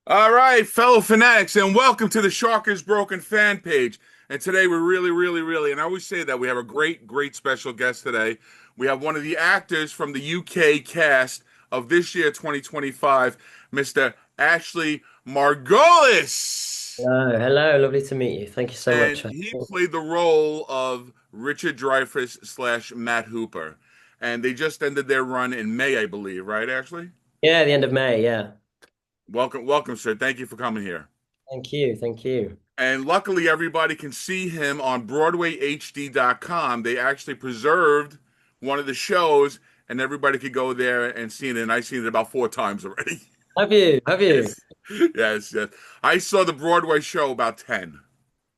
All right, fellow fanatics, and welcome to the Shark is Broken fan page. And today we're really, and I always say that we have a great special guest today. We have one of the actors from the UK cast of this year, 2025, Mr. Ashley Margolis. Hello, lovely to meet you. Thank you so And much. he played the role of Richard Dreyfuss slash Matt Hooper. And they just ended their run in May, I believe, right, Ashley? Yeah, the end of May. Yeah. Welcome, sir. Thank you for coming here. Thank you. Thank you. And luckily, everybody can see him on BroadwayHD.com. They actually preserved one of the shows, and everybody could go there and see it. And I've seen it about four times already. Have you? Have you? Yes, yes. I saw the Broadway show about 10.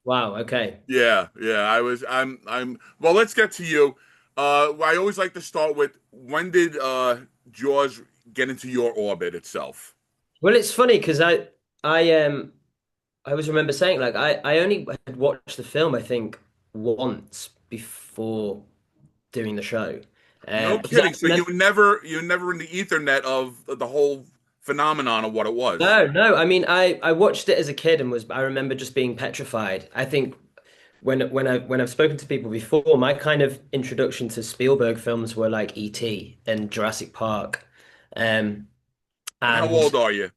Wow. Okay. Yeah. Well, let's get to you. I always like to start with when did Jaws get into your orbit itself? Well, it's funny because I always remember saying like I only had watched the film I think once before doing the show. No Because I kidding. So remember you never in the ethernet of the whole phenomenon of what it was. no. I mean I watched it as a kid and was I remember just being petrified. I think when I've spoken to people before, my kind of introduction to Spielberg films were like E.T. and Jurassic Park. Um, And how and old are you?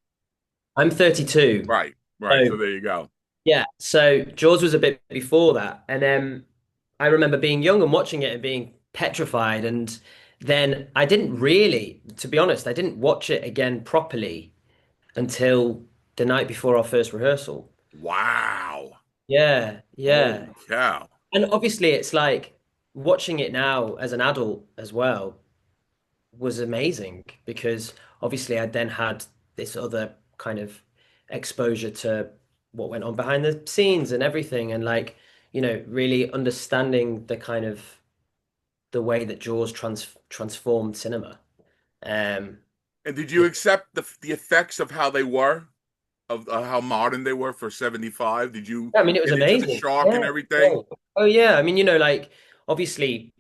I'm 32. Right. So So there you go. yeah, so Jaws was a bit before that. And I remember being young and watching it and being petrified. And then I didn't really, to be honest, I didn't watch it again properly until the night before our first rehearsal. Wow. Yeah, yeah. Holy cow. And obviously, it's like watching it now as an adult as well was amazing because obviously I then had this other kind of exposure to what went on behind the scenes and everything, and like, really understanding the kind of the way that Jaws transformed cinema. Um, And did you yeah, accept the effects of how they were, of how modern they were for 75? Did you I mean, it was get into the amazing. shark and Yeah. everything? Yeah. Oh yeah. I mean, like obviously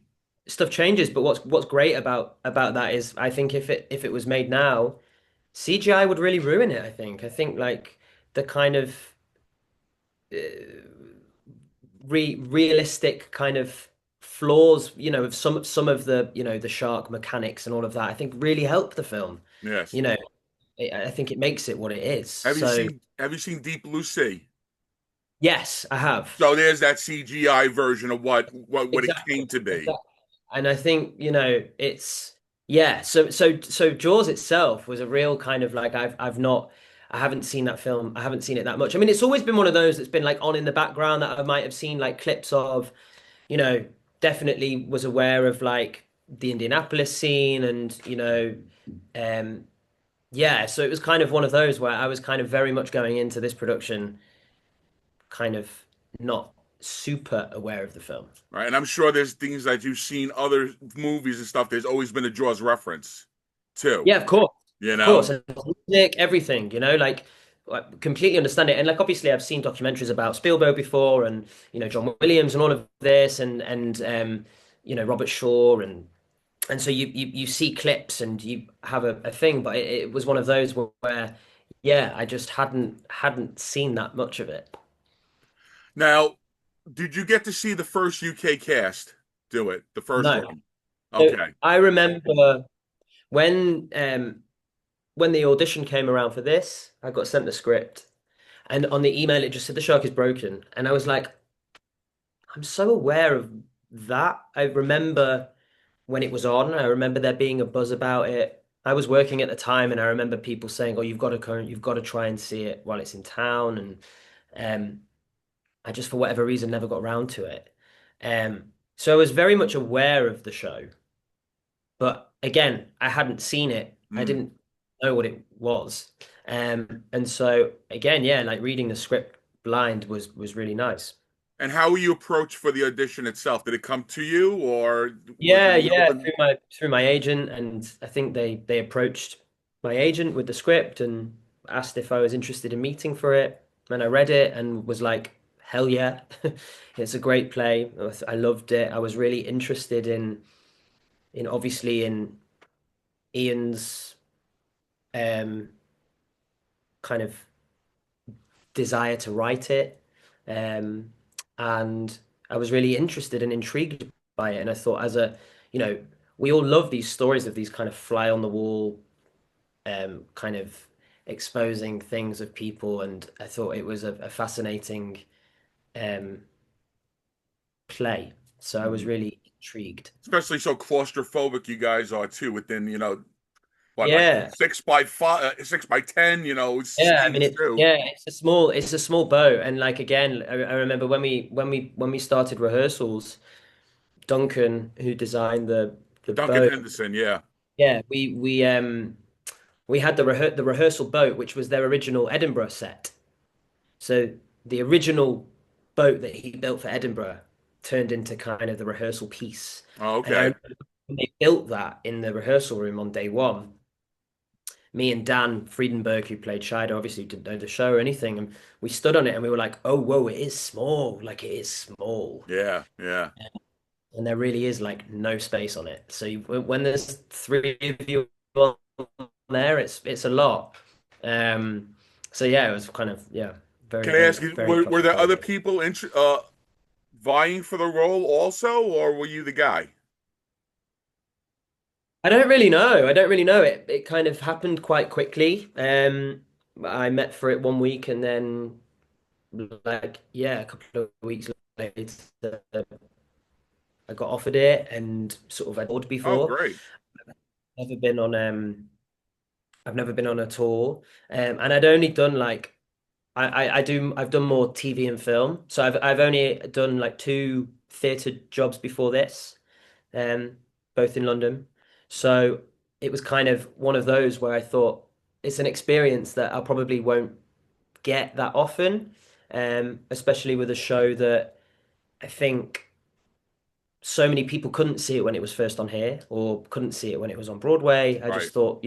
stuff changes, but what's great about that is I think if it was made now, CGI would really ruin it, I think. I think like the kind of realistic kind of flaws, of some of the, the shark mechanics and all of that, I think really help the film. Yes. You know, I think it makes it what it is. Have you So, seen have you seen Deep Blue Sea? yes, I have. So there's that CGI version of what it Exactly. came to be. Exactly. And I think, it's yeah, so Jaws itself was a real kind of like I haven't seen that film. I haven't seen it that much. I mean, it's always been one of those that's been like on in the background that I might have seen like clips of, you know, definitely was aware of like the Indianapolis scene and, um yeah, so it was kind of one of those where I was kind of very much going into this production kind of not super aware of the film. Right? And I'm sure there's things that you've seen other movies and stuff. There's always been a Jaws reference, too. Yeah, of course. You Of course. know? And music, everything, like I completely understand it. And like obviously I've seen documentaries about Spielberg before and John Williams and all of this and Robert Shaw and so you see clips and you have a thing, but it was one of those where yeah, I just hadn't seen that much of it. Now, did you get to see the first UK cast do it? The first No. run? So Okay. I remember when when the audition came around for this, I got sent the script. And on the email, it just said the shark is broken. And I was like, I'm so aware of that. I remember when it was on, I remember there being a buzz about it. I was working at the time, and I remember people saying, "Oh, you've got to try and see it while it's in town." And I just, for whatever reason, never got around to it. So I was very much aware of the show, but again, I hadn't seen it. I Mm. didn't know what it was. And so again, yeah, like reading the script blind was really nice. And how were you approached for the audition itself? Did it come to you, or was it Yeah, an yeah, open? through my agent, and I think they approached my agent with the script and asked if I was interested in meeting for it. And I read it and was like, hell yeah, it's a great play. I loved it. I was really interested in obviously in Ian's um kind of. desire to write it. Um, and I was really interested and intrigued by it. And I thought, you know, we all love these stories of these kind of fly on the wall, kind of exposing things of people. And I thought it was a fascinating um, play. So I was Mhm. really intrigued. Especially so claustrophobic you guys are too, within, what, like Yeah. 6 by 5, 6 by 10, Yeah, I mean scenes it's too. yeah, it's a small boat, and like again, I remember when we started rehearsals, Duncan, who designed the Duncan boat, Henderson, yeah. yeah, we had the rehearsal boat, which was their original Edinburgh set. So the original boat that he built for Edinburgh turned into kind of the rehearsal piece. Oh, And I okay. remember when they built that in the rehearsal room on day one, me and Dan Friedenberg, who played Shido, obviously didn't know the show or anything, and we stood on it and we were like, "Oh, whoa, it is small! Like it is small." Yeah, yeah. And there really is like no space on it. So when there's three of you on there, it's a lot. Um, so yeah, it was kind of Can I ask very you, very were there other claustrophobic. people vying for the role also, or were you the guy? I don't really know. I don't really know. It kind of happened quite quickly. I met for it one week and then like yeah, a couple of weeks later, I got offered it and sort of I'd toured Oh, before. great. Never been on I've never been on a tour. And I'd only done like I've done more TV and film. So I've only done like two theatre jobs before this, um, both in London. So it was kind of one of those where I thought it's an experience that I probably won't get that often, especially with a show that I think so many people couldn't see it when it was first on here or couldn't see it when it was on Broadway. I Right. just thought,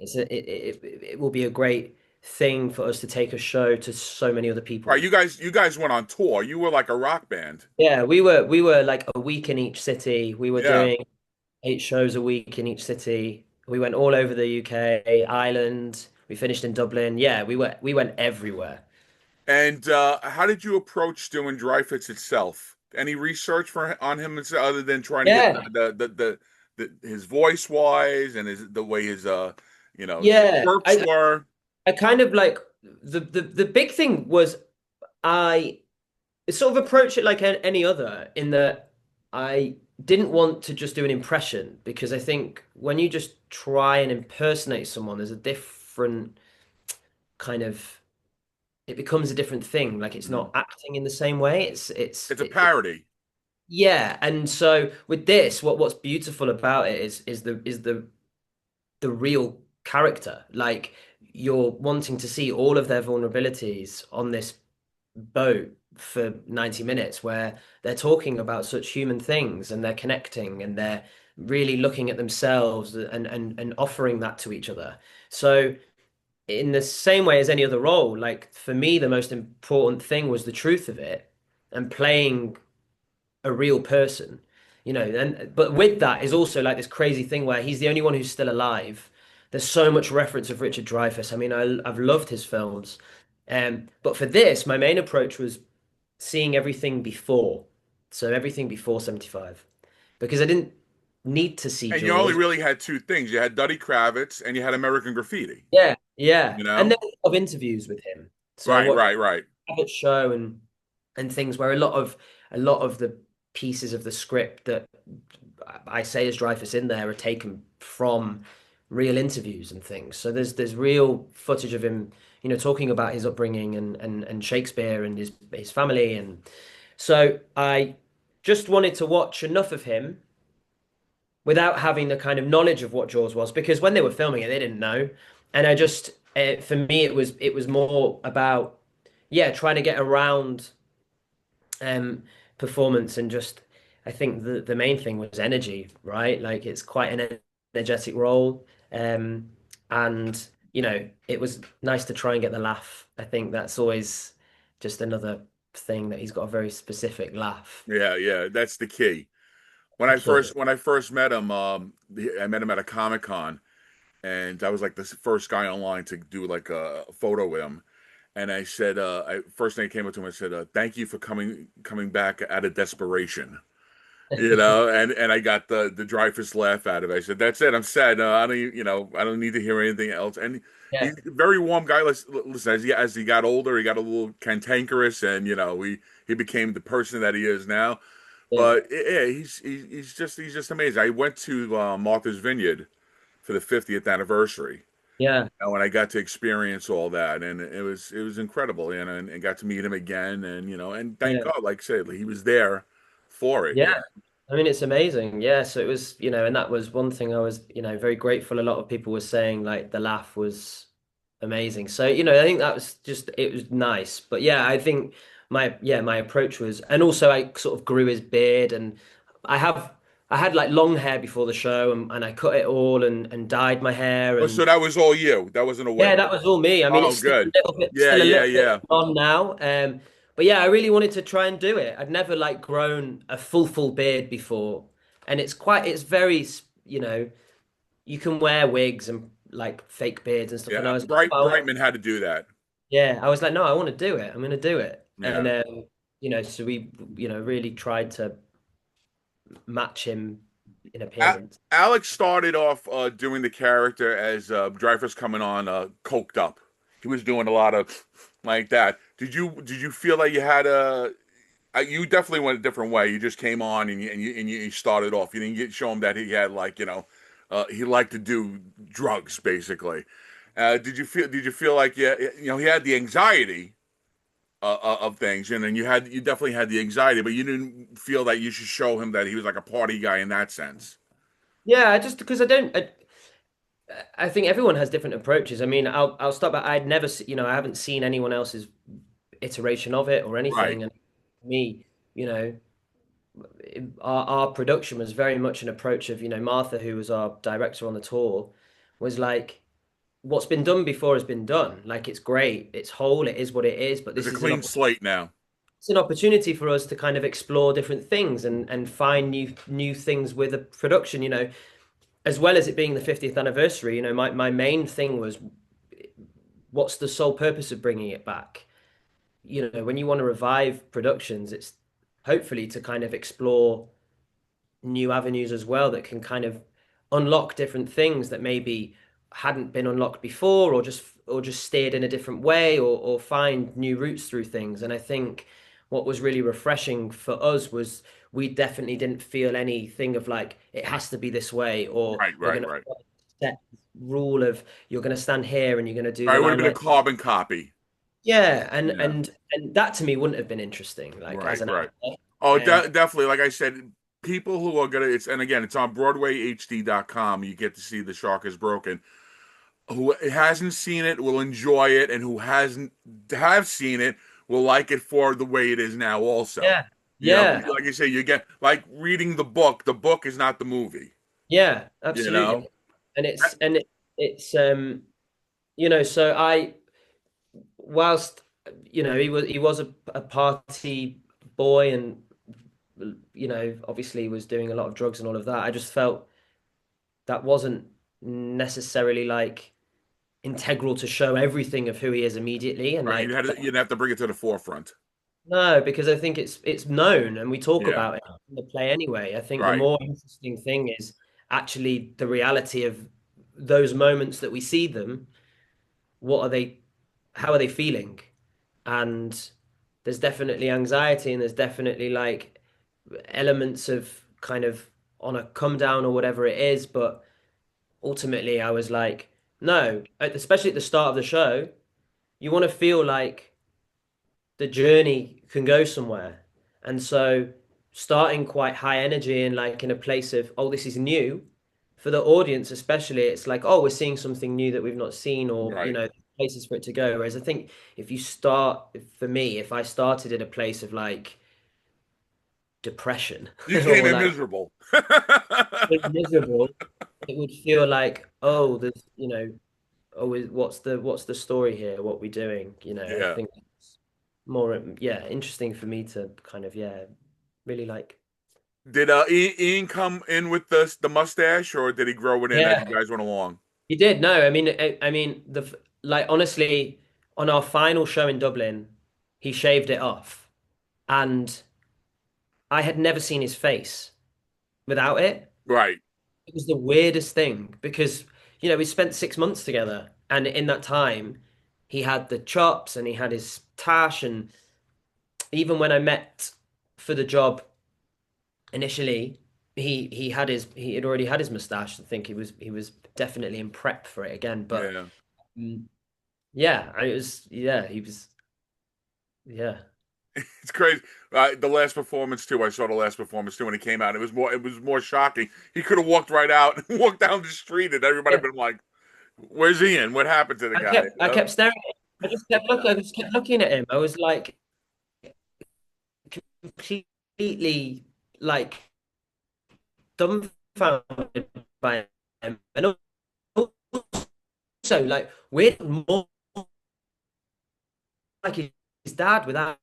it will be a great thing for us to take a show to so many other Right, people. you guys went on tour. You were like a rock band. Yeah, we were like a week in each city. We were Yeah. doing 8 shows a week in each city. We went all over the UK, Ireland. We finished in Dublin. Yeah, we went everywhere. And how did you approach doing Dreyfuss itself? Any research on him other than trying to get Yeah, his voice wise and the way his yeah. chirps were? I kind of like the big thing was I sort of approach it like any other in that I didn't want to just do an impression because I think when you just try and impersonate someone, there's a different kind of it becomes a different thing. Like it's Mhm. not acting in the same way. It's a parody. Yeah. And so with this, what's beautiful about it is the real character. Like you're wanting to see all of their vulnerabilities on this boat for 90 minutes where they're talking about such human things and they're connecting and they're really looking at themselves and offering that to each other. So in the same way as any other role, like for me, the most important thing was the truth of it and playing a real person, and but with that is also like this crazy thing where he's the only one who's still alive. There's so much reference of Richard Dreyfuss. I mean, I've loved his films. But for this, my main approach was seeing everything before. So everything before 75. Because I didn't need to see And you only Jaws. really had two things. You had Duddy Kravitz and you had American Graffiti, Yeah, yeah. you And know? then a lot of interviews with him. So I Right, watched right, right. Abbott's show and things where a lot of the pieces of the script that I say as Dreyfuss in there are taken from real interviews and things. So there's real footage of him, talking about his upbringing and Shakespeare and his family. And so I just wanted to watch enough of him without having the kind of knowledge of what Jaws was, because when they were filming it, they didn't know. And I just, for me, it was more about, yeah, trying to get around performance and just, I think the main thing was energy, right? Like it's quite an energetic role, and it was nice to try and get the laugh. I think that's always just another thing that he's got a very specific laugh. Yeah, yeah, that's the key. When He I kills first it. when I first met him, I met him at a Comic Con, and I was like the first guy online to do like a photo with him. and I said, first thing I came up to him, I said, "Thank you for coming back out of desperation." And I got the Dreyfuss laugh out of it. I said, "That's it. I'm sad. I don't, I don't need to hear anything else." And Yeah, he's a very warm guy. Listen, as he got older, he got a little cantankerous, and he became the person that he is now. yeah, But yeah, he's just amazing. I went to Martha's Vineyard for the 50th anniversary, yeah, and I got to experience all that, and it was incredible, and got to meet him again, and thank yeah. God, like I said, he was there for it. Yeah, I mean, it's amazing. Yeah, so it was, and that was one thing I was, very grateful. A lot of people were saying like the laugh was amazing. So, I think that was just it was nice. But yeah, I think my approach was, and also I sort of grew his beard, and I have I had like long hair before the show, and I cut it all and dyed my hair, Oh, so and that was all you. That wasn't a yeah, wig. that was all me. I mean, Oh, it's good. Yeah, still a yeah, little bit yeah. on now. But yeah, I really wanted to try and do it. I'd never like grown a full beard before, and it's very, you can wear wigs and like fake beards and stuff. And Yeah. I was like, Bright Brightman had to do that. yeah, I was like, no, I want to do it. I'm going to do it. And Yeah. so we, really tried to match him in A appearance. Alex started off doing the character as Dreyfuss coming on coked up. He was doing a lot of like that. Did you feel like you had you definitely went a different way. You just came on and you started off. You didn't show him that he had like he liked to do drugs basically. Did you feel like he had the anxiety of things, and then you definitely had the anxiety, but you didn't feel that you should show him that he was like a party guy in that sense. Yeah, I just because I think everyone has different approaches. I mean, I'll start by I'd never I haven't seen anyone else's iteration of it or Right. anything. And me, you know, our production was very much an approach of, Martha, who was our director on the tour, was like, what's been done before has been done. Like it's great, it's whole, it is what it is, but It's a this is clean slate now. it's an opportunity for us to kind of explore different things and find new things with a production, as well as it being the 50th anniversary. My main thing was what's the sole purpose of bringing it back? When you want to revive productions, it's hopefully to kind of explore new avenues as well that can kind of unlock different things that maybe hadn't been unlocked before, or just steered in a different way, or find new routes through things. And I think what was really refreshing for us was we definitely didn't feel anything of like it has to be this way, or Right, we're right, going to right. set rule of you're going to stand here and you're going to do Right, the it would have line been a like carbon copy. yeah, and Yeah. and and that to me wouldn't have been interesting, like Right, as an right. actor. Oh, Um, definitely. Like I said, people who are gonna and again, it's on BroadwayHD.com. You get to see The Shark is Broken. Who hasn't seen it will enjoy it, and who hasn't have seen it will like it for the way it is now also. yeah, yeah, Like you say, you get like reading the book. The book is not the movie, yeah, you know? absolutely. And so whilst he was a party boy, and obviously was doing a lot of drugs and all of that. I just felt that wasn't necessarily like integral to show everything of who he is immediately, and Right? like You'd have to bring it to the forefront. no, because I think it's known and we talk Yeah. about it in the play anyway. I think the Right. more interesting thing is actually the reality of those moments that we see them. What are they? How are they feeling? And there's definitely anxiety, and there's definitely like elements of kind of on a come down or whatever it is. But ultimately, I was like, no, especially at the start of the show, you want to feel like the journey can go somewhere. And so starting quite high energy and like in a place of, oh, this is new for the audience, especially, it's like, oh, we're seeing something new that we've not seen, or, Right. places for it to go. Whereas I think for me, if I started in a place of like depression You came or in like miserable. miserable, it would feel like, oh, there's, oh, what's the story here? What we doing? I Yeah. think it's more, yeah, interesting for me to kind of, yeah, really like. Did Ian come in with the mustache, or did he grow it in as Yeah, you guys went along? you did. No, I mean, like honestly, on our final show in Dublin, he shaved it off, and I had never seen his face without it. Right. It was the weirdest thing because, we spent 6 months together, and in that time, he had the chops and he had his tash, and even when I met for the job initially, he had already had his mustache. I think he was definitely in prep for it again. But Yeah. mm, yeah, it was yeah, he was yeah. It's crazy. The last performance too. I saw the last performance too when it came out. It was more shocking. He could have walked right out and walked down the street, and everybody Yeah. been like, "Where's Ian? What happened to the guy?" I kept staring at him. I just kept looking at him. I was like completely like dumbfounded by him. And also like weird more like his dad without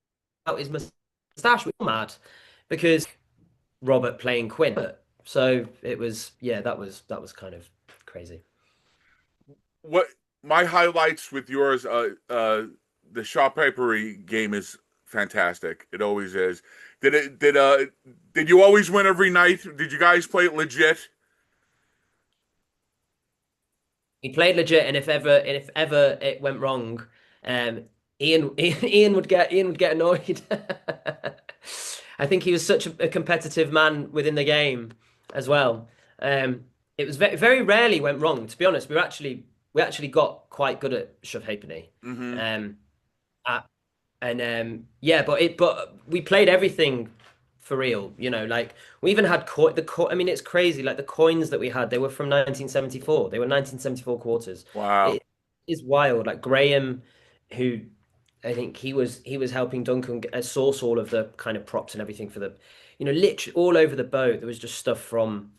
his mustache. We were mad because Robert playing Quinn. So it was, yeah, that was kind of crazy. What my highlights with yours? The shot papery game is fantastic. It always is. Did you always win every night? Did you guys play it legit? He played legit, and if ever it went wrong, Ian would get annoyed. I think he was such a competitive man within the game as well. Um, it was very rarely went wrong. To be honest, we actually got quite good at shove halfpenny. Mm-hmm. Um, And yeah, but we played everything for real, like we even had I mean, it's crazy. Like the coins that we had, they were from 1974. They were 1974 quarters. Wow. It is wild. Like Graham, who I think he was helping Duncan source all of the kind of props and everything for the, literally all over the boat. There was just stuff from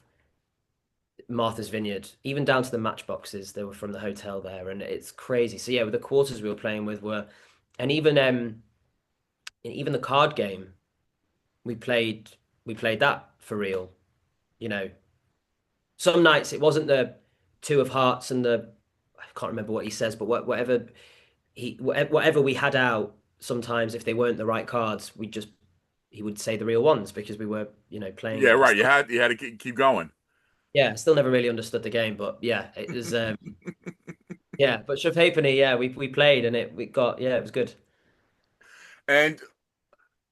Martha's Vineyard, even down to the matchboxes. They were from the hotel there, and it's crazy. So yeah, with the quarters we were playing with were, and even the card game we played that for real. You know, some nights it wasn't the two of hearts and the I can't remember what he says, but whatever we had out. Sometimes if they weren't the right cards, he would say the real ones because we were Yeah, playing. I right. You still had you had to keep going. Yeah, I still never really understood the game, but yeah, it was yeah. But Shove Halfpenny, yeah, we played and it was good. And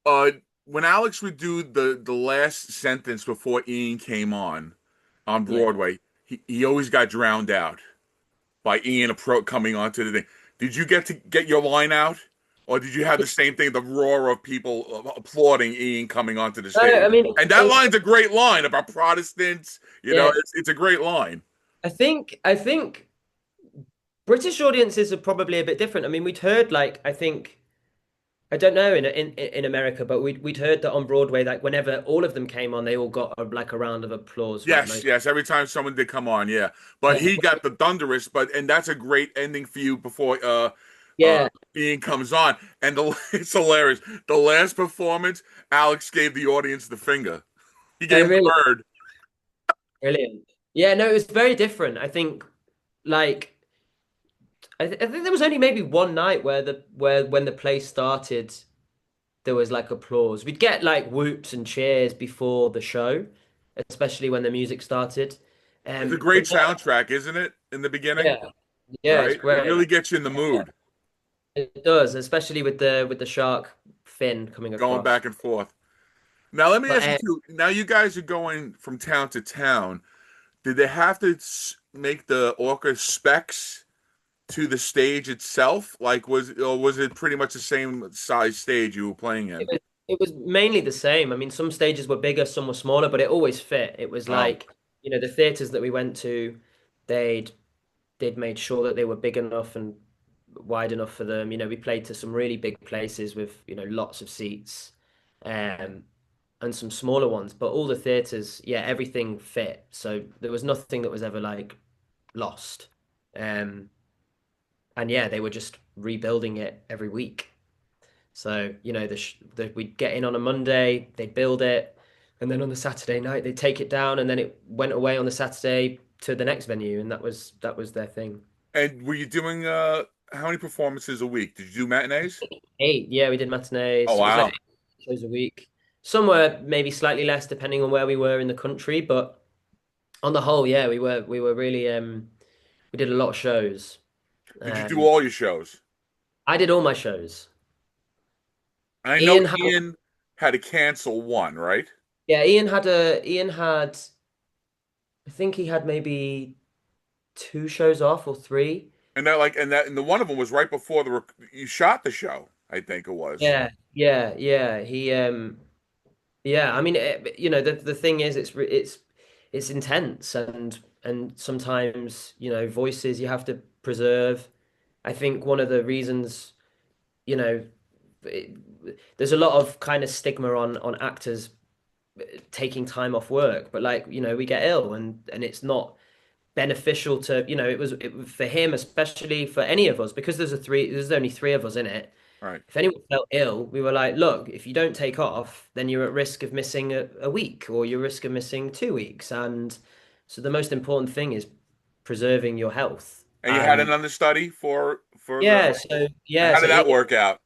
uh, when Alex would do the last sentence before Ian came on Yeah. Broadway, he always got drowned out by Ian coming onto the thing. Did you get your line out, or did you have the same thing, the roar of people applauding Ian coming onto the I stage? mean, And that line's a great line about Protestants. yeah, It's a great line. I think British audiences are probably a bit different. I mean, we'd heard like I think I don't know in America, but we'd heard that on Broadway, like whenever all of them came on, they all got like a round of applause, like Yes, most. yes. Every time someone did come on, yeah. But Yeah, he got the thunderous, and that's a great ending for you before uh yeah, Ian comes on. And it's hilarious. The last performance, Alex gave the audience the finger. He I gave the really bird. brilliant. Yeah, no, it was very different. I think like I think there was only maybe one night where when the play started, there was like applause. We'd get like whoops and cheers before the show, especially when the music started. It's a But great soundtrack, isn't it? In the beginning, yeah, yeah, it's right? It great. really gets you in the mood, It does, especially with the shark fin coming going across. back and forth. Now, let me But ask you too. Now, you guys are going from town to town. Did they have to make the orca specs to the stage itself? Like, was it pretty much the same size stage you were playing it in? was, it was mainly the same. I mean, some stages were bigger, some were smaller, but it always fit. It was Oh, like, the theaters that we went to, they'd they'd made sure that they were big enough and wide enough for them. We played to some really big places with, lots of seats, um, and some smaller ones, but all the theaters, yeah, everything fit. So there was nothing that was ever like lost. Um, and yeah, they were just rebuilding it every week. So, we'd get in on a Monday, they'd build it, and then on the Saturday night they'd take it down, and then it went away on the Saturday to the next venue, and that was their thing. and were you doing how many performances a week? Did you do matinees? 8. Yeah, we did Oh matinees. It was like wow. 8 shows a week. Some were maybe slightly less depending on where we were in the country, but on the whole, yeah, we were really we did a lot of shows. Did you do Um, all your shows? I did all my shows. I know Ian had Ian had to cancel one, right? Yeah, Ian had I think he had maybe 2 shows off or 3. And the one of them was right before you shot the show. I think it was. Yeah. Yeah, I mean, the thing is, it's intense, and sometimes, voices you have to preserve. I think one of the reasons, you know, it, there's a lot of kind of stigma on actors taking time off work, but like, we get ill, and it's not beneficial to, for him, especially for any of us, because there's only 3 of us in it. Right. If anyone felt ill, we were like, look, if you don't take off, then you're at risk of missing a week, or you're at risk of missing 2 weeks. And so the most important thing is preserving your health. And you had an And understudy for the. yeah, so And yeah, how so did that work out?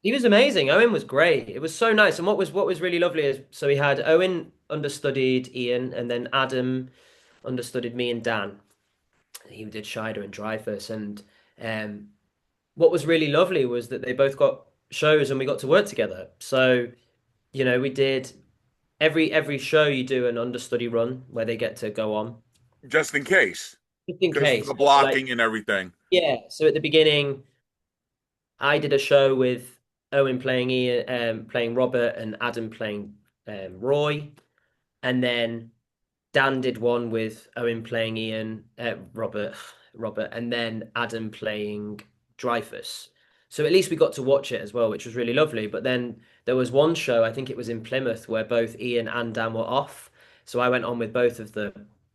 he was amazing. Owen was great. It was so nice. And what was really lovely is, so we had Owen understudied Ian, and then Adam understudied me and Dan. He did Scheider and Dreyfuss. And um, what was really lovely was that they both got shows and we got to work together. So, we did every show you do an understudy run where they get to go on. Just in case, Just in because for case. the So, like, blocking and everything. yeah. So at the beginning, I did a show with Owen playing Ian, playing Robert, and Adam playing Roy. And then Dan did one with Owen playing Ian, Robert, and then Adam playing Dreyfuss. So at least we got to watch it as well, which was really lovely. But then there was one show, I think it was in Plymouth, where both Ian and Dan were off. So I went on with both of the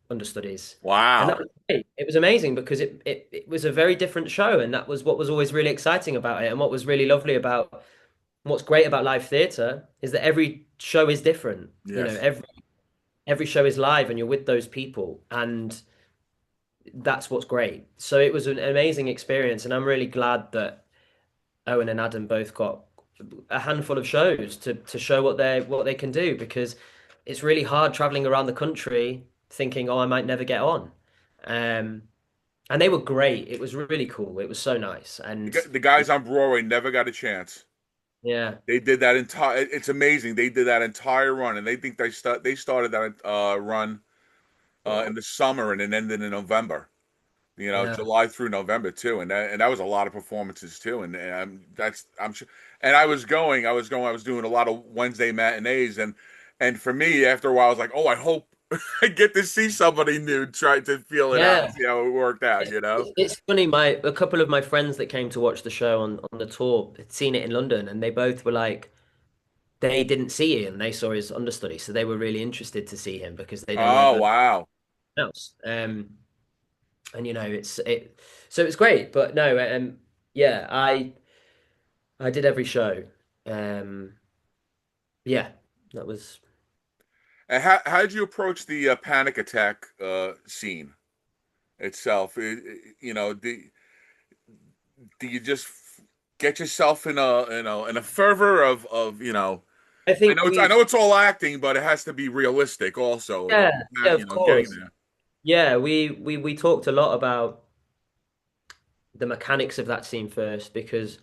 understudies. And that Wow. was great. It was amazing because it was a very different show. And that was what was always really exciting about it. And what was really lovely about what's great about live theatre is that every show is different. Yes. Every show is live and you're with those people, and that's what's great. So it was an amazing experience, and I'm really glad that Owen and Adam both got a handful of shows to show what they can do, because it's really hard traveling around the country thinking, oh, I might never get on. um and they were great. It was really cool. It was so nice. And The guys on Broadway never got a chance. yeah, They did that entire. It's amazing. They did that entire run, and they started that run well, in the summer and it ended in November. yeah, July through November too, and that was a lot of performances too. And that's I'm sure. And I was doing a lot of Wednesday matinees, and for me, after a while, I was like, oh, I hope I get to see somebody new, try to feel it out, yeah. and see how it worked out. It's funny. A couple of my friends that came to watch the show on the tour had seen it in London, and they both were like, they didn't see Ian, they saw his understudy, so they were really interested to see him because they'd only Oh ever wow! else. And so it's great. But no, yeah, I did every show. Um, yeah, that was. And how did you approach the panic attack scene itself? Do you just get yourself in a fervor of. I I think know it's I we. know it's all acting, but it has to be realistic also. Yeah, yeah, Not of getting course. there. Yeah, we talked a lot about the mechanics of that scene first, because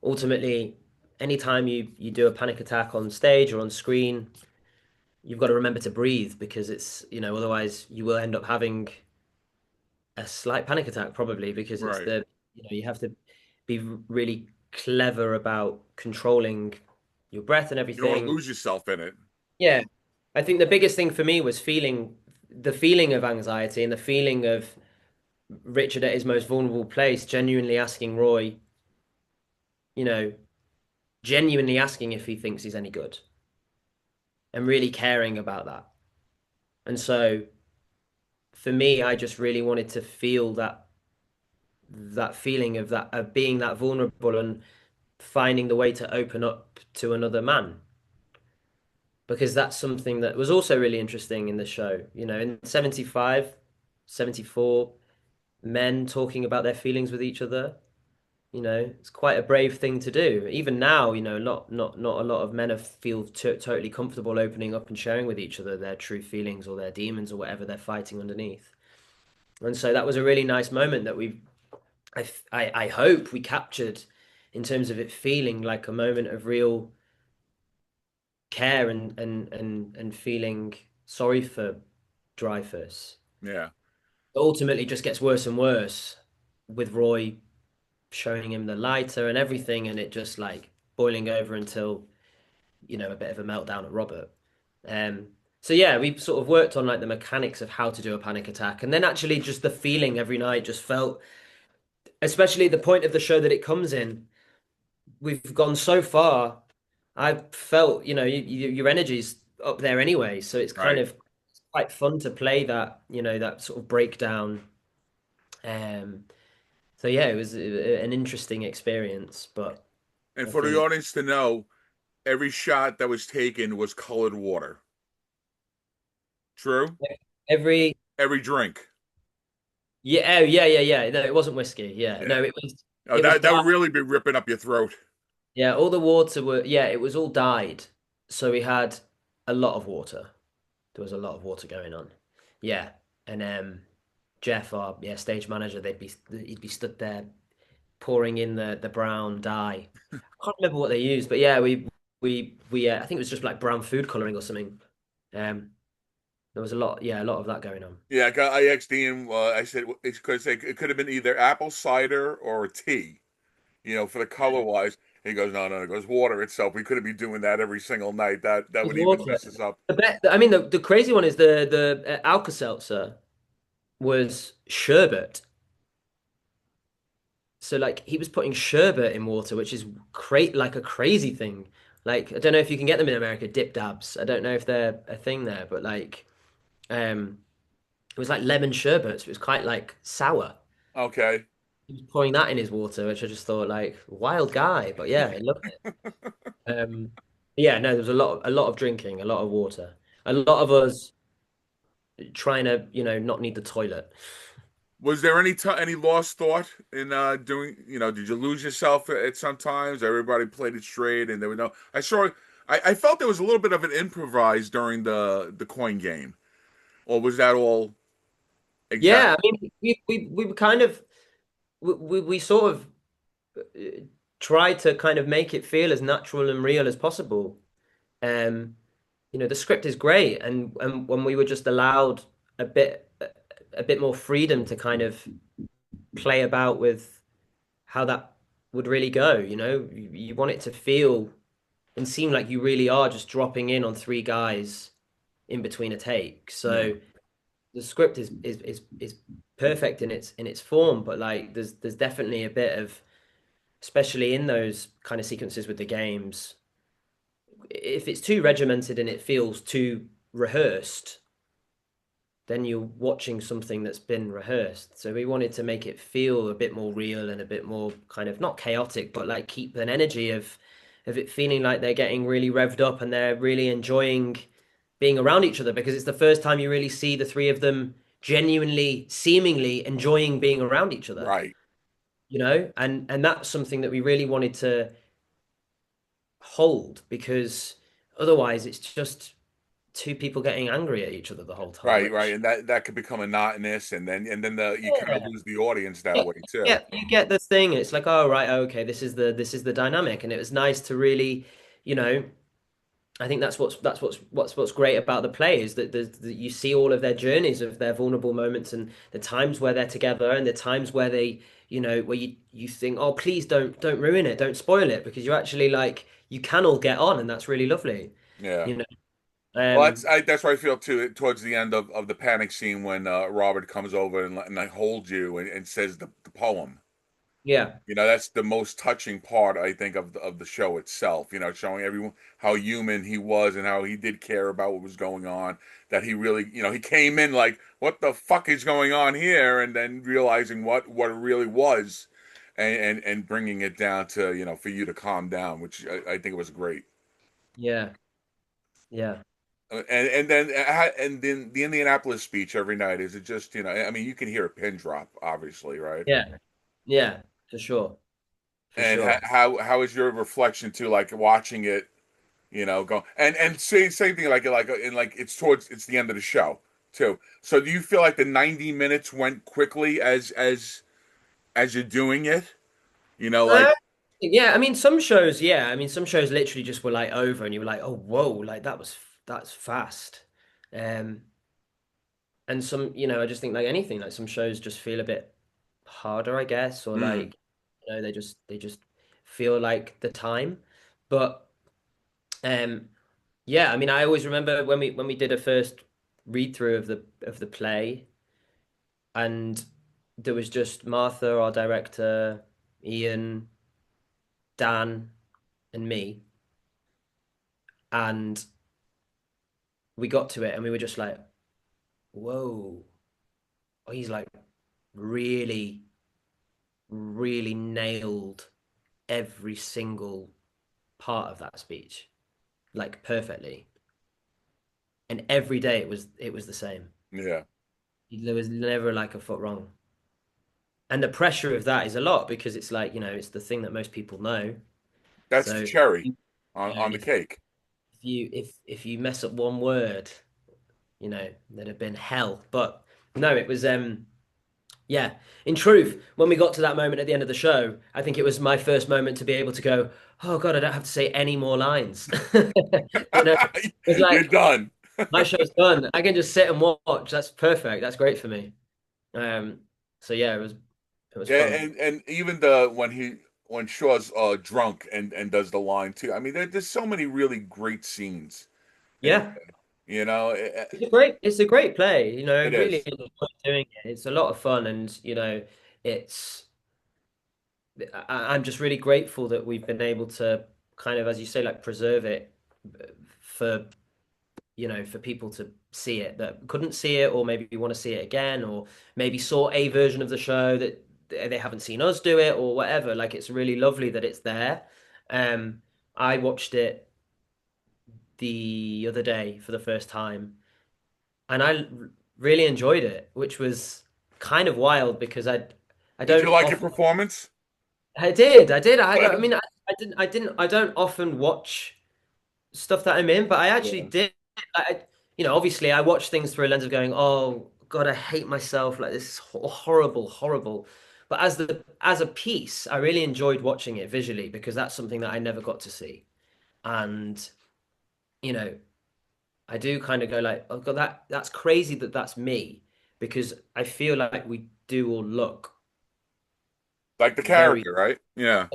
ultimately, anytime you do a panic attack on stage or on screen, you've got to remember to breathe, because otherwise you will end up having a slight panic attack probably, because it's Right. you have to be really clever about controlling your breath and You don't want to everything. lose yourself in it. Yeah. I think the biggest thing for me was the feeling of anxiety and the feeling of Richard at his most vulnerable place, you know, genuinely asking if he thinks he's any good, and really caring about that. And so for me, I just really wanted to feel that feeling of being that vulnerable and finding the way to open up to another man, because that's something that was also really interesting in the show. In 75, 74, men talking about their feelings with each other. It's quite a brave thing to do. Even now, not a lot of men feel totally comfortable opening up and sharing with each other their true feelings or their demons or whatever they're fighting underneath. And so that was a really nice moment that I hope we captured in terms of it feeling like a moment of real care and feeling sorry for Dreyfuss. Yeah. Ultimately, just gets worse and worse with Roy showing him the lighter and everything, and it just like boiling over until a bit of a meltdown at Robert. Um, so yeah, we sort of worked on like the mechanics of how to do a panic attack, and then actually just the feeling every night just felt, especially at the point of the show that it comes in. We've gone so far. I felt, your energy's up there anyway, so it's kind Right. of quite fun to play that, that sort of breakdown. Um, so yeah, it was an interesting experience, but And I for the think audience to know, every shot that was taken was colored water. True? every Every drink. yeah, oh, yeah. No, it wasn't whiskey. Yeah, Yeah. no, Oh, it was that dyed. would really be ripping up your throat. Yeah, all the water yeah, it was all dyed. So we had a lot of water. There was a lot of water going on. Yeah, and Jeff, our stage manager, he'd be stood there pouring in the brown dye. I can't remember what they used, but yeah, we I think it was just like brown food coloring or something. Um, there was a lot of that going on. Yeah, I asked Dean. I said it could have been either apple cider or tea. For the color wise. He goes, no, no. It goes water itself. We couldn't be doing that every single night. That It was would even water. mess us up. I mean, the crazy one is the Alka-Seltzer was sherbet. So like he was putting sherbet in water, which is like a crazy thing. Like I don't know if you can get them in America, dip dabs. I don't know if they're a thing there, but like um it was like lemon sherbet, so it was quite like sour. Okay. He was pouring that in his water, which I just thought like wild guy, but yeah, I loved it. Yeah, no, there was a lot of drinking, a lot of water. A lot of us trying to, not need the toilet. Was there any lost thought in doing? Did you lose yourself at some times? Everybody played it straight, and there were no. I saw. I felt there was a little bit of an improvise during the coin game, or was that all exact? Yeah, I mean, we were kind of we sort of uh, tried to kind of make it feel as natural and real as possible. Um, the script is great, and when we were just allowed a bit more freedom to kind of play about with how that would really go, you want it to feel and seem like you really are just dropping in on three guys in between a take. Yeah. So the script is perfect in its form, but like there's definitely a bit of, especially in those kind of sequences with the games, if it's too regimented and it feels too rehearsed, then you're watching something that's been rehearsed. So we wanted to make it feel a bit more real and a bit more kind of not chaotic, but like keep an energy of it feeling like they're getting really revved up and they're really enjoying being around each other, because it's the first time you really see the three of them genuinely, seemingly enjoying being around each other, Right. and that's something that we really wanted to hold, because otherwise it's just two people getting angry at each other the whole time, Right. Right. which And that could become monotonous, and then you kind of yeah. lose the audience that Yeah, way too. yeah, you get the thing. It's like, oh right, okay, this is the dynamic, and it was nice to really, you know, I think what's great about the play is that you see all of their journeys of their vulnerable moments and the times where they're together and the times where they, where you think, oh please don't ruin it, don't spoil it, because you actually like you can all get on, and that's really lovely, Yeah. you know. Well, Um, that's what I feel too. Towards the end of the panic scene, when Robert comes over and I hold you and says the poem. yeah, That's the most touching part, I think, of the show itself. Showing everyone how human he was and how he did care about what was going on. That he really, he came in like, what the fuck is going on here? And then realizing what it really was, and bringing it down to, for you to calm down, which I think it was great. yeah, yeah, And then the Indianapolis speech every night, is it just, I mean, you can hear a pin drop, obviously, right? yeah, yeah, for sure. for And sure. how is your reflection to like watching it, go and same thing like in like it's the end of the show too. So do you feel like the 90 minutes went quickly as you're doing it? Uh, Like yeah, I mean some shows, yeah. I mean some shows literally just were like over and you were like, "Oh, whoa, like that's fast." Um and some, I just think like anything, like some shows just feel a bit harder, I guess, or mm, like, they just feel like the time. But um yeah, I mean I always remember when we did a first read through of the play, and there was just Martha, our director, Ian, Dan, and me, and we got to it and we were just like, whoa, he's like really, really nailed every single part of that speech, like perfectly. And every day it was the same. yeah, There was never like a foot wrong. And the pressure of that is a lot because it's like, it's the thing that most people know. that's the So cherry on the if cake. if you mess up one word, there'd have been hell. But no, it was yeah. In truth, when we got to that moment at the end of the show, I think it was my first moment to be able to go, oh God, I don't have to say any more lines. It's You're like done. my show's done. I can just sit and watch. That's perfect. That's great for me. Um, so yeah, it was Yeah, fun. and even the when Shaw's drunk and does the line too. I mean, there's so many really great scenes in Yeah. it, It's a great play. I it really is. enjoy doing it. It's a lot of fun, and it's I'm just really grateful that we've been able to kind of, as you say, like preserve it for for people to see it that couldn't see it, or maybe want to see it again, or maybe saw a version of the show that they haven't seen us do it, or whatever. Like it's really lovely that it's there. Um, I watched it the other day for the first time, and really enjoyed it, which was kind of wild because I Did you don't like your often. performance? I did. I Good. mean, I don't often watch stuff that I'm in, but I actually Yeah. did. Obviously, I watch things through a lens of going, "Oh God, I hate myself. Like this is horrible, horrible." But as a piece, I really enjoyed watching it visually because that's something that I never got to see, and you know, I do kind of go like, "Oh God, that's crazy that that's me," because I feel like we do all look Like the very, character, right? Yeah.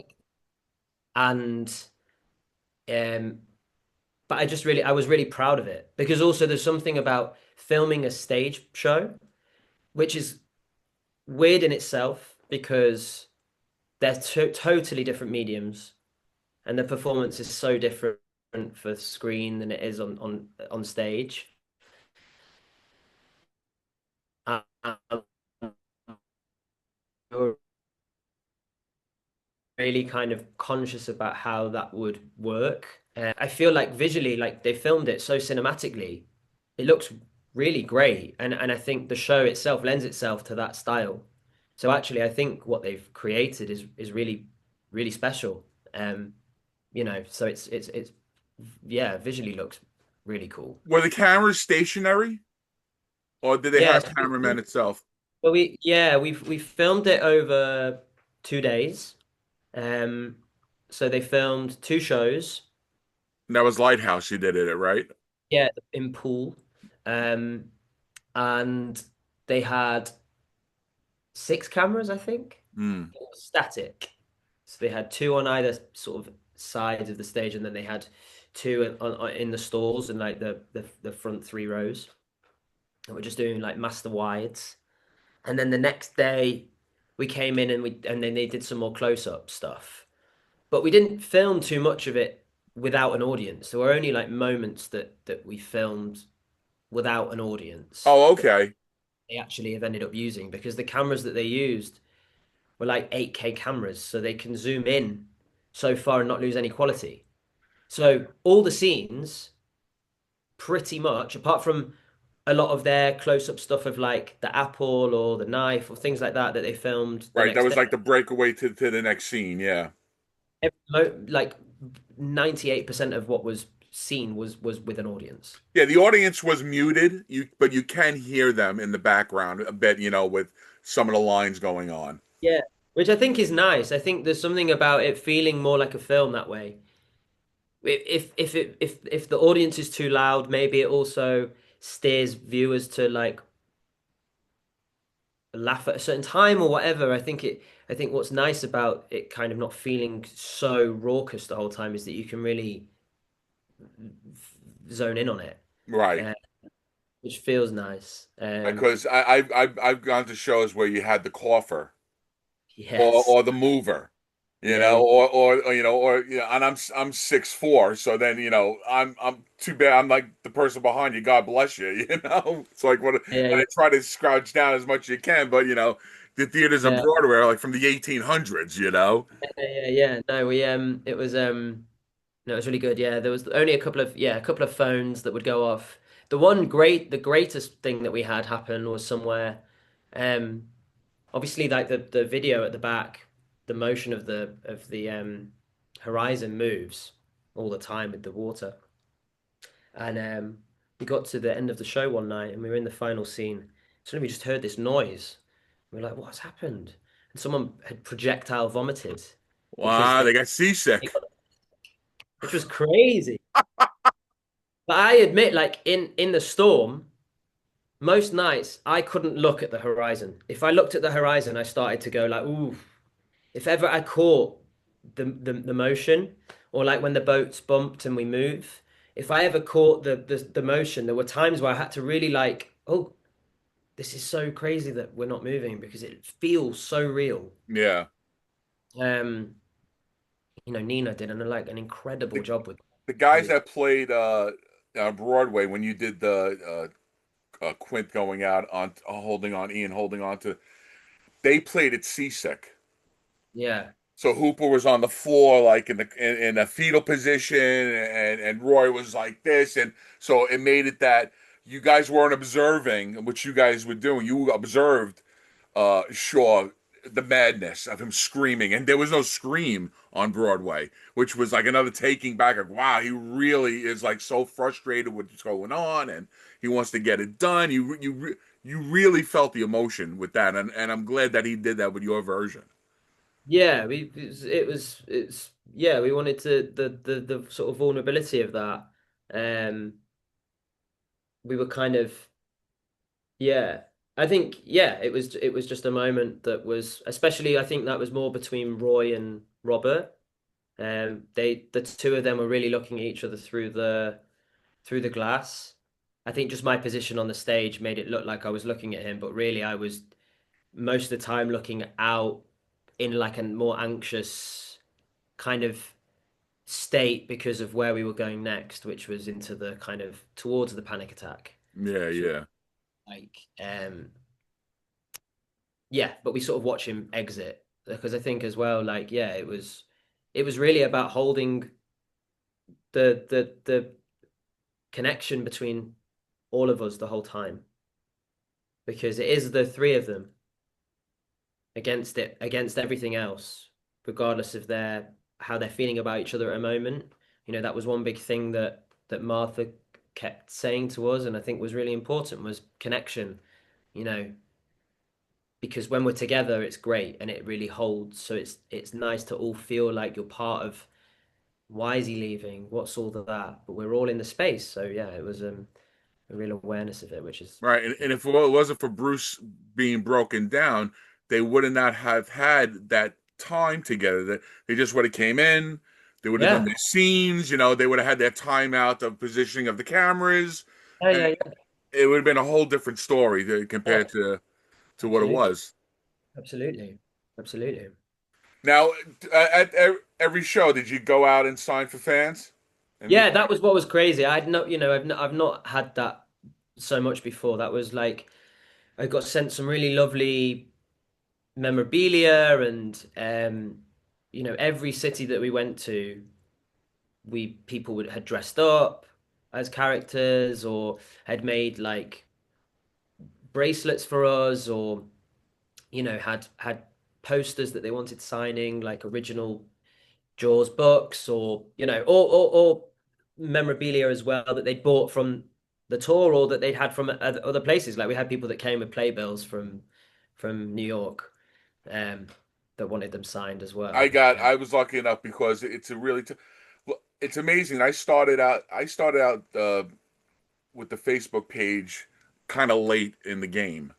and um, but I was really proud of it because also there's something about filming a stage show, which is weird in itself because they're totally different mediums, and the performance is so different for screen than it is on stage. And you're really kind of conscious about how that would work. I feel like visually, like they filmed it so cinematically, it looks really great, and I think the show itself lends itself to that style. So actually, I think what they've created is really really special. Um, so it's yeah, visually looks really cool. Were the cameras stationary, or did they Yeah, have cameramen itself? we filmed it over 2 days. Um, so they filmed two shows. And that was Lighthouse. You did it, right? Yeah, in Poole. Um, and they had six cameras, I think, Mm. static. So they had two on either sort of sides of the stage, and then they had two in the stalls and like the front three rows. And we're just doing like master wides. And then the next day we came in and then they did some more close-up stuff. But we didn't film too much of it without an audience. There were only like moments that we filmed without an audience Oh, that okay. they actually have ended up using because the cameras that they used were like 8K cameras, so they can zoom in so far and not lose any quality. So all the scenes, pretty much, apart from a lot of their close-up stuff of like the apple or the knife or things like that that they filmed the Right. That next was day. like the breakaway to the next scene. Yeah. like 98% of what was seen was with an audience. Yeah, the audience was muted, but you can hear them in the background a bit, with some of the lines going on. Yeah, which I think is nice. I think there's something about it feeling more like a film that way. If the audience is too loud, maybe it also steers viewers to like laugh at a certain time or whatever. I think what's nice about it kind of not feeling so raucous the whole time is that you can really zone in on it, Right. uh, which feels nice. Because I've gone to shows where you had the cougher Yes. or the mover, Yeah, yeah, and I'm 6'4", so then I'm too bad. I'm like the person behind you. God bless you. It's like what, and yeah, I try to crouch down as much as you can, but the theaters on yeah, Broadway are like from the 1800s. yeah. No, no, it was really good. Yeah, there was only a couple of phones that would go off. The greatest thing that we had happen was somewhere, um, obviously like the video at the back, the motion of the horizon moves all the time with the water. And we got to the end of the show one night and we were in the final scene. Suddenly we just heard this noise. We were like, what's happened? And someone had projectile vomited because Wow, they got seasick. which was crazy. But I admit, like in the storm, most nights I couldn't look at the horizon. If I looked at the horizon, I started to go like, ooh. If ever I caught the motion, or like when the boats bumped and we move, if I ever caught the motion, there were times where I had to really like, oh, this is so crazy that we're not moving because it feels so real. Yeah. Um, Nina did an incredible The job with the guys really. that played on Broadway when you did the Quint going out on holding on Ian holding on to, they played it seasick. Yeah. So Hooper was on the floor, like in a fetal position, and Roy was like this, and so it made it that you guys weren't observing what you guys were doing. You observed Shaw, the madness of him screaming, and there was no scream on Broadway, which was like another taking back of wow, he really is like so frustrated with what's going on, and he wants to get it done. You really felt the emotion with that, and I'm glad that he did that with your version. Yeah, it's yeah, we wanted to the sort of vulnerability of that. Um, we were kind of yeah. I think yeah, it was just a moment that was especially I think that was more between Roy and Robert. The two of them were really looking at each other through the glass. I think just my position on the stage made it look like I was looking at him, but really I was most of the time looking out in like a more anxious kind of state because of where we were going next, which was into the kind of towards the panic attack. Yeah, So yeah. like yeah, but we sort of watch him exit because I think as well, like yeah, it was really about holding the connection between all of us the whole time because it is the three of them against everything else, regardless of their how they're feeling about each other at a moment. That was one big thing that Martha kept saying to us, and I think was really important was connection. You know, because when we're together, it's great and it really holds. So it's nice to all feel like you're part of. Why is he leaving? What's all of that? But we're all in the space. So yeah, it was a real awareness of it, which is Right. And if it wasn't for Bruce being broken down, they would not have had that time together. That they just would have came in, they would have done yeah, their scenes, they would have had their time out of positioning of the cameras, yeah, and yeah, yeah, it would have been a whole different story yeah, compared to what it absolutely, was. absolutely, absolutely. Now, at every show, did you go out and sign for fans and meet? Yeah, that was what was crazy. I'd not, I've not had that so much before. That was like I got sent some really lovely memorabilia and every city that we went to, we people would had dressed up as characters or had made like bracelets for us or had posters that they wanted signing, like original Jaws books, or or memorabilia as well that they'd bought from the tour or that they'd had from other places. Like we had people that came with playbills from New York, um, that wanted them signed as well. I was lucky enough because it's a really well, it's amazing. I started out with the Facebook page kind of late in the game.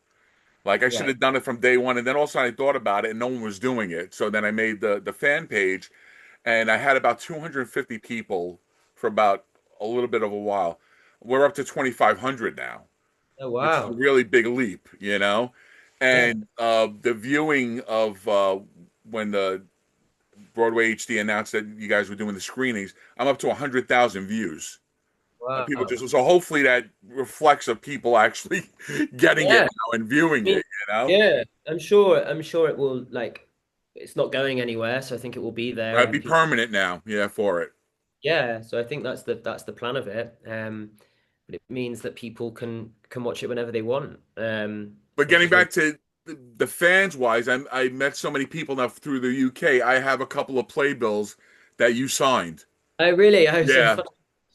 Like I should Right. have done it from day one, and then all of a sudden I thought about it, and no one was doing it. So then I made the fan page, and I had about 250 people for about a little bit of a while. We're up to 2,500 now, Oh which is a wow. really big leap, you know. Yeah. And the viewing of when the Broadway HD announced that you guys were doing the screenings, I'm up to 100,000 views. People Wow. just so hopefully that reflects of people actually getting it Yeah. now and viewing I mean, it. You know, yeah. I'm sure it will, like, it's not going anywhere, so I think it will be there I'd and be people. permanent now. Yeah, for it. Yeah, so I think that's the plan of it. But it means that people can watch it whenever they want. But Which getting is really. back to the fans wise, I met so many people now through the UK. I have a couple of playbills that you signed. Oh, really? Oh, so Yeah, fun.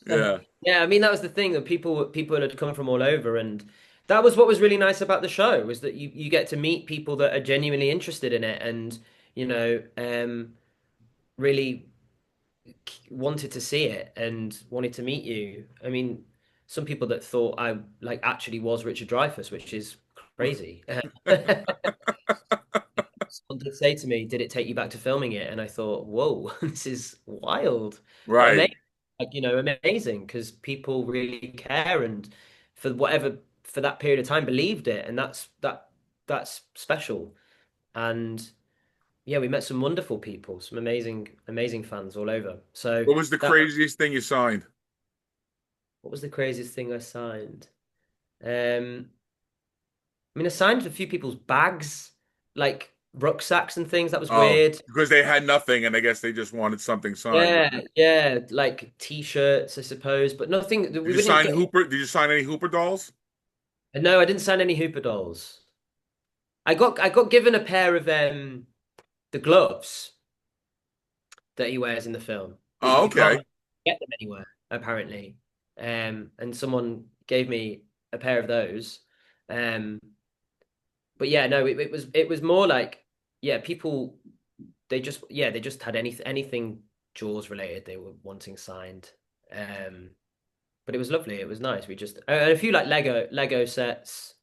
yeah. Yeah, I mean that was the thing, that people had come from all over, and that was what was really nice about the show, was that you get to meet people that are genuinely interested in it, and really wanted to see it and wanted to meet you. I mean, some people that thought I like actually was Richard Dreyfuss, which is crazy. Someone did say to me, "Did it take you back to filming it?" And I thought, "Whoa, this is wild, but Right. amazing!" Like, amazing, because people really care, and for that period of time believed it, and that's special. And yeah, we met some wonderful people, some amazing fans all over. So What was the that craziest thing you signed? what was the craziest thing I signed? I mean, I signed a few people's bags, like rucksacks and things. That was Oh, weird. because they had nothing, and I guess they just wanted something signed. Yeah, yeah, like t-shirts, I suppose, but nothing. Did We you wouldn't sign get. Hooper? Did you sign any Hooper dolls? No, I didn't sign any Hooper dolls. I got given a pair of the gloves that he wears in the film. That Oh, you can't okay. get them anywhere, apparently. And someone gave me a pair of those. Um, but yeah, no, it was more like, yeah, people, they just had anything Jaws related they were wanting signed. Um, but it was lovely. It was nice. We just and a few like Lego sets.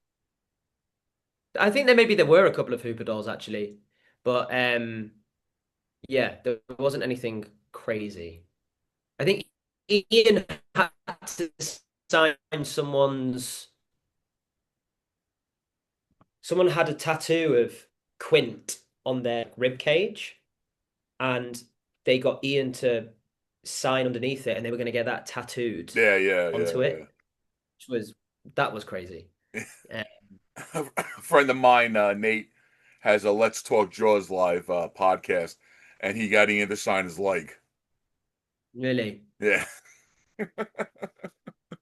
I think there were a couple of Hooper dolls actually, but yeah, there wasn't anything crazy. I think Ian had to sign someone had a tattoo of Quint on their rib cage, and they got Ian to sign underneath it, and they were going to get that tattooed Yeah, yeah, onto it, yeah, which was that was crazy. yeah. Uh, A friend of mine, Nate, has a Let's Talk Jaws live podcast, and he got Ian to sign his leg. really, Yeah,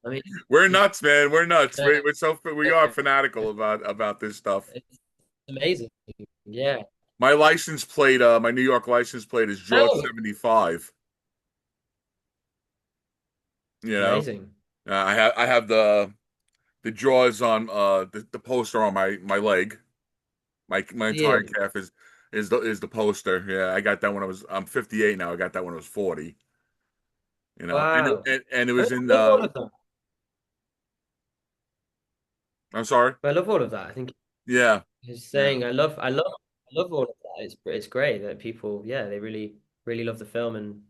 I mean, we're nuts, man. We're nuts. uh, We are fanatical about this stuff. it's amazing. Yeah. My New York license plate is Jaws Oh, 75. You know, amazing. I have the Jaws on the poster on my leg. My entire Ian. calf is the poster. Yeah, I got that when I'm 58 now. I got that when I was 40. You know, Wow. and it I mean, was in I love all of that. I'm sorry. I love all of that. I think Yeah, he's yeah. saying I love all of that. It's great that people, yeah, they really love the film, and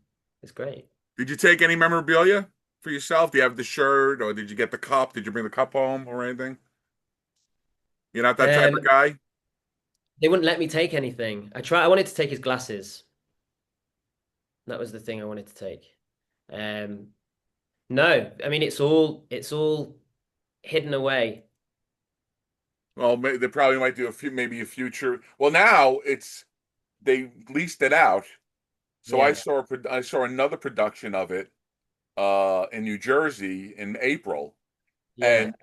it's great. Did you take any memorabilia for yourself? Do you have the shirt, or did you get the cup? Did you bring the cup home or anything? You're not that type of Um, guy. they wouldn't let me take anything. I wanted to take his glasses. That was the thing I wanted to take. Um, no, I mean it's all hidden away. Well, they probably might do maybe a future. Well, now they leased it out, so Yeah, I saw another production of it in New Jersey in April, yeah, and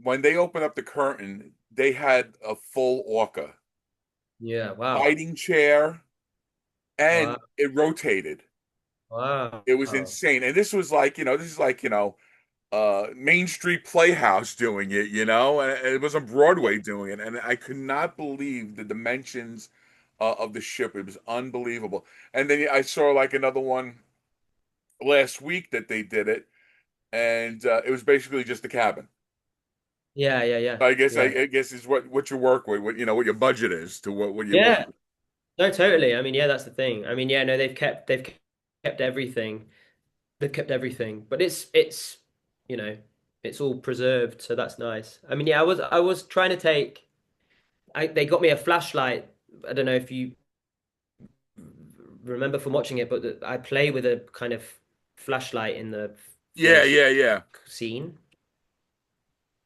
when they opened up the curtain, they had a full orca yeah. Wow. hiding chair, and Wow. it rotated. It was Wow. insane. And this was like, this is like, Main Street Playhouse doing it, and it was on Broadway doing it. And I could not believe the dimensions of the ship. It was unbelievable. And then I saw like another one last week that they did it, and it was basically just the cabin. Yeah, yeah, yeah, I guess yeah. I guess is what you work with, what your budget is to what you work Yeah. with. No, totally. I mean, yeah, that's the thing. I mean, yeah, no, they've kept everything. They've kept everything, but you know, it's all preserved, so that's nice. I mean, yeah, I was trying to take. They got me a flashlight. I don't know if you remember from watching it, but I play with a kind of flashlight in the Yeah, first yeah, yeah, scene,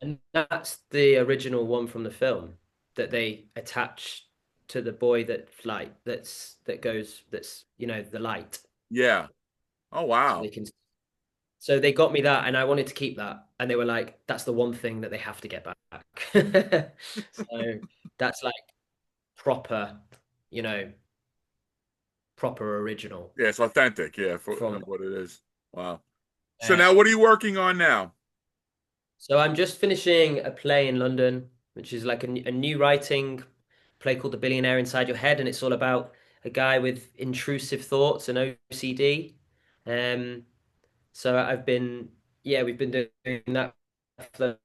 and that's the original one from the film that they attach to the boy that's the light, yeah. Oh so wow. they can. So they got me that, and I wanted to keep that, and they were like, "That's the one thing that they have to get back." So that's like proper, you know, proper original Yeah, it's authentic. Yeah, for from. what it is. Wow. So Uh, now, what are you working on now? so I'm just finishing a play in London, which is like a new writing play called The Billionaire Inside Your Head, and it's all about a guy with intrusive thoughts and OCD. Um, so we've been doing that for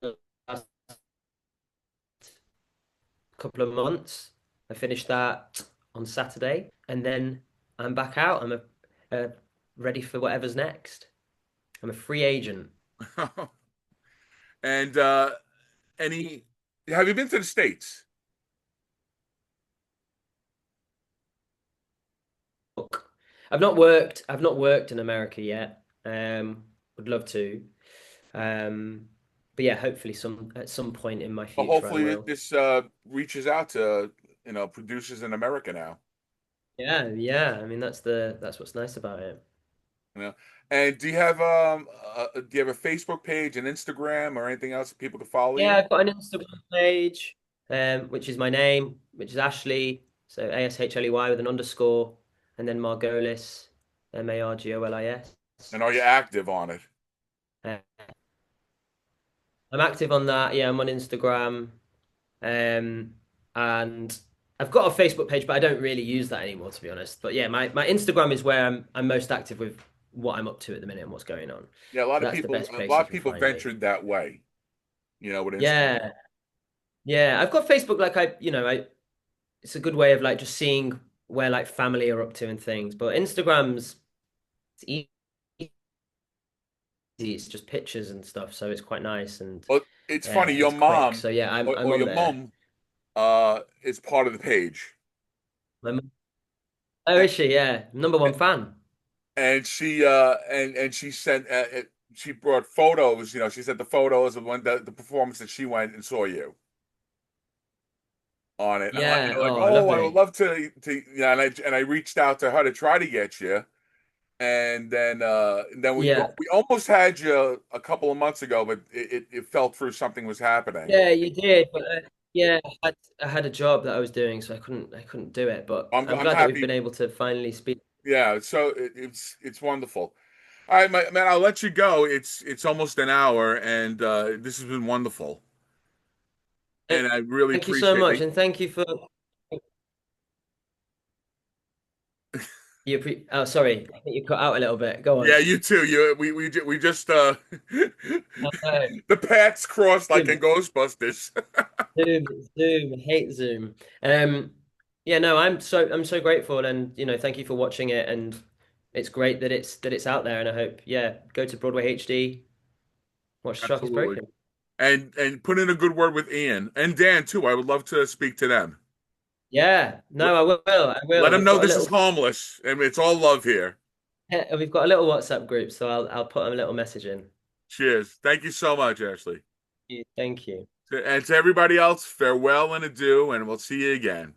the last couple of months. I finished that on Saturday, and then I'm back out. I'm ready for whatever's next. I'm a free agent. And any have you been to the States? Look, I've not worked in America yet. Would love to. Um, but yeah, hopefully at some point in my Well, future I hopefully will. this reaches out to producers in America now. Yeah, yeah. I mean that's what's nice about it. You know. And do you have a Facebook page, an Instagram, or anything else that people can follow Yeah, you? I've got an Instagram page, which is my name, which is Ashley, so Ashley with an underscore, and then Margolis, Margolis. And are you active on it? Uh, I'm active on that. Yeah, I'm on Instagram, um, and I've got a Facebook page, but I don't really use that anymore, to be honest. But yeah, my Instagram is where I'm most active with what I'm up to at the minute and what's going on. Yeah, So that's the best a place lot you of can people find me. ventured that way, with Instagram. Yeah, yeah. I've got Facebook, like it's a good way of like just seeing where like family are up to and things. But Instagram's it's easy. It's just pictures and stuff, so it's quite nice and Well, it's funny, your it's quick. mom So yeah, I'm or on your there. mom is part of the page. My mum- Oh, is she? Yeah, number one fan. And she sent she brought photos, she sent the photos of the performance that she went and saw you on it. I'm like, Yeah. like, Oh, oh, I would lovely. love to, and I reached out to her to try to get you. And then Yeah. we almost had you a couple of months ago, but it fell through. Something was happening. Yeah, you did. But yeah, I had a job that I was doing, so I couldn't do it. But I'm I'm glad that we've been happy. able to finally speak. Yeah, so it's wonderful. All right, man, I'll let you go. It's almost an hour, and this has been wonderful, and I really Thank you so appreciate much, it. and thank you for Oh, sorry, I think you cut out a little bit. Go Yeah, on. you too. We just Uh, the paths crossed like in Zoom, Ghostbusters. Zoom, I hate Zoom. Um, yeah, no, I'm so grateful, and thank you for watching it, and it's great that it's out there, and I hope, yeah, go to Broadway HD, watch The Shark is Absolutely. Broken. And put in a good word with Ian and Dan too. I would love to speak to them. Yeah, Let, no, I will, I let will. them We've know got a this is little, harmless and it's all love here. we've got a little WhatsApp group, so I'll put a little message in. Cheers. Thank you so much, Ashley. Thank you. And to everybody else, farewell and adieu, and we'll see you again.